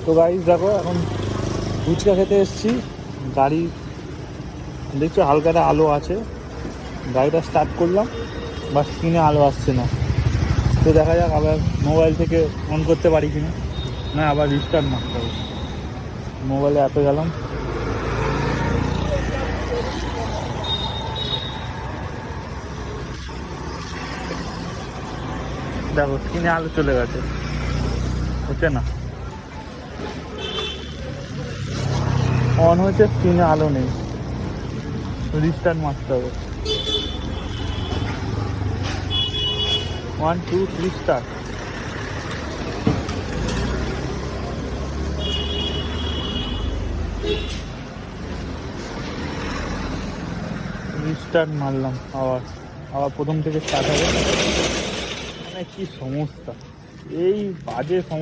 তো গাইস দেখো এখন ফুচকা খেতে এসেছি। গাড়ি দেখছো হালকা একটা আলো আছে, গাড়িটা স্টার্ট করলাম, বাস স্ক্রিনে আলো আসছে না। তো দেখা যাক আবার মোবাইল থেকে অন করতে পারি কিনা, না আবার রিস্টার্ট মারতে হবে। মোবাইলে অ্যাপে গেলাম, দেখো স্ক্রিনে আলো চলে গেছে, হচ্ছে না, অন হয়েছে স্ক্রিনে আলো নেই, রিস্টার্ট মারতে হবে। 1 2 3 স্টার্ট। রিস্টার্ট মারলাম, আবার আবার প্রথম থেকে স্টার্ট হবে। মানে কি সমস্যা, এই বাজে সমস্যা।